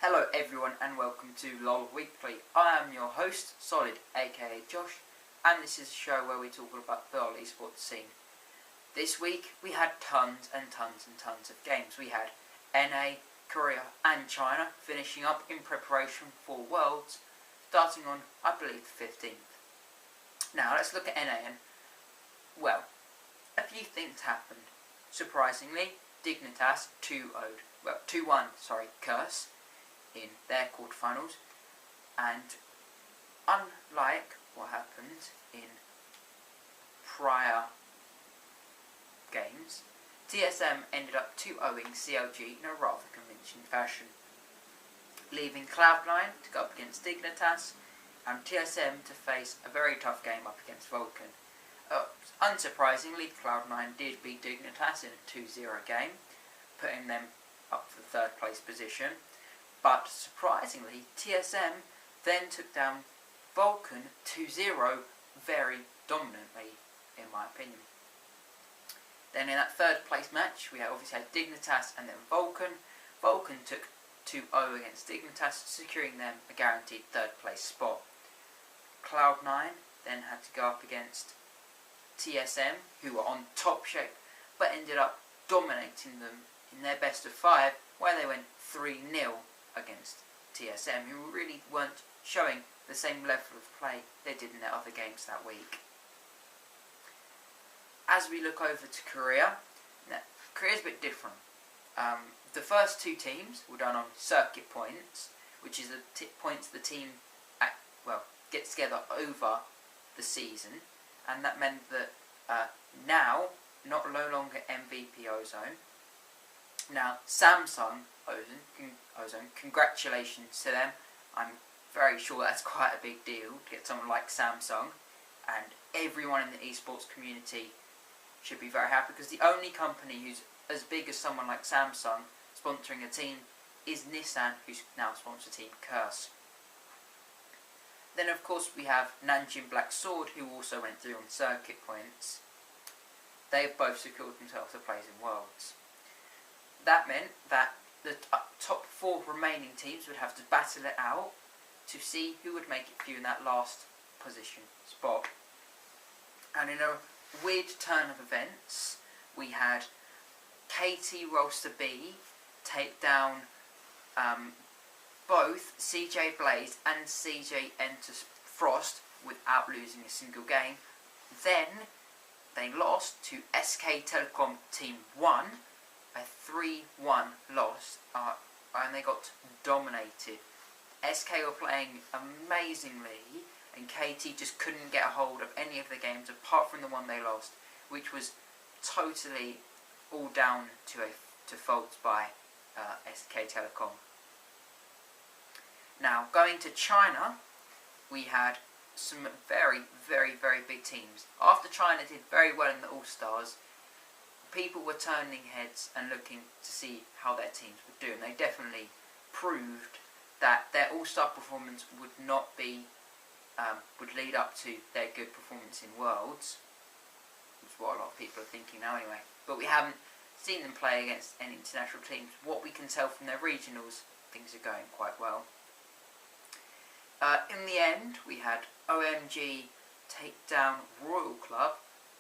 Hello everyone and welcome to LoL Weekly. I am your host, Solid, aka Josh, and this is a show where we talk about the LoL esports scene. This week we had tons and tons of games. We had NA, Korea and China finishing up in preparation for Worlds, starting on, I believe, the 15th. Now let's look at NA and, well, a few things happened. Surprisingly, Dignitas 2-1, Curse in their quarterfinals, and unlike what happened in prior games, TSM ended up 2-0ing CLG in a rather convincing fashion, leaving Cloud9 to go up against Dignitas and TSM to face a very tough game up against Vulcan. Unsurprisingly, Cloud9 did beat Dignitas in a 2-0 game, putting them up for the 3rd place position. But surprisingly, TSM then took down Vulcan 2-0 very dominantly, in my opinion. Then in that 3rd place match, we obviously had Dignitas and then Vulcan. Vulcan took 2-0 against Dignitas, securing them a guaranteed 3rd place spot. Cloud9 then had to go up against TSM, who were on top shape, but ended up dominating them in their best of 5, where they went 3-0 against TSM, who really weren't showing the same level of play they did in their other games that week. As we look over to Korea, now, Korea's a bit different. The first 2 teams were done on circuit points, which is the points the team gets together over the season, and that meant that now, no longer MVP Ozone. Now, Samsung Ozone, congratulations to them. I'm very sure that's quite a big deal to get someone like Samsung, and everyone in the esports community should be very happy, because the only company who's as big as someone like Samsung sponsoring a team is Nissan, who's now sponsoring Team Curse. Then of course we have Nanjing Black Sword, who also went through on circuit points. They've both secured themselves a place in Worlds. That meant that the top 4 remaining teams would have to battle it out to see who would make it through in that last position spot. And in a weird turn of events, we had KT Roster B take down both CJ Blaze and CJ Enter Frost without losing a single game. Then they lost to SK Telecom Team 1, a 3-1 loss, and they got dominated. SK were playing amazingly, and KT just couldn't get a hold of any of the games apart from the one they lost, which was totally all down to faults by SK Telecom. Now, going to China, we had some very big teams. After China did very well in the All-Stars, people were turning heads and looking to see how their teams would do, and they definitely proved that their All-Star performance would not be, would lead up to their good performance in Worlds. That's what a lot of people are thinking now anyway. But we haven't seen them play against any international teams. What we can tell from their regionals, things are going quite well. In the end, we had OMG take down Royal Club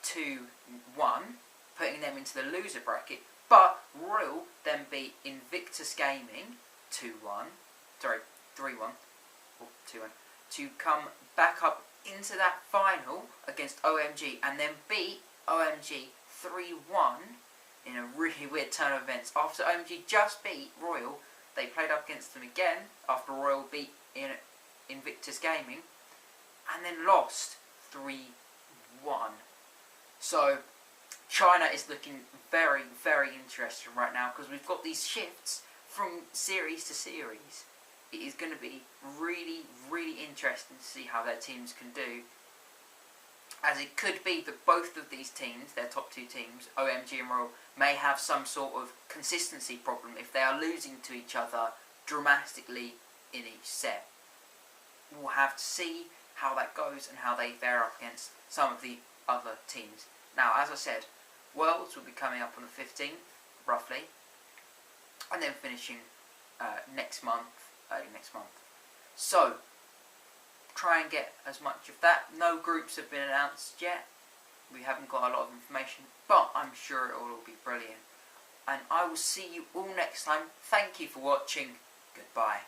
2-1, putting them into the loser bracket, but Royal then beat Invictus Gaming 3-1, or 2-1, to come back up into that final against OMG, and then beat OMG 3-1 in a really weird turn of events. After OMG just beat Royal, they played up against them again after Royal beat Invictus Gaming, and then lost 3-1. So China is looking very interesting right now, because we've got these shifts from series to series. It is going to be really interesting to see how their teams can do, as it could be that both of these teams, their top 2 teams, OMG and Royal, may have some sort of consistency problem if they are losing to each other dramatically in each set. We'll have to see how that goes and how they fare up against some of the other teams. Now, as I said, Worlds will be coming up on the 15th, roughly, and then finishing next month early next month. So, try and get as much of that. No groups have been announced yet. We haven't got a lot of information, but I'm sure it will all be brilliant. And I will see you all next time. Thank you for watching. Goodbye.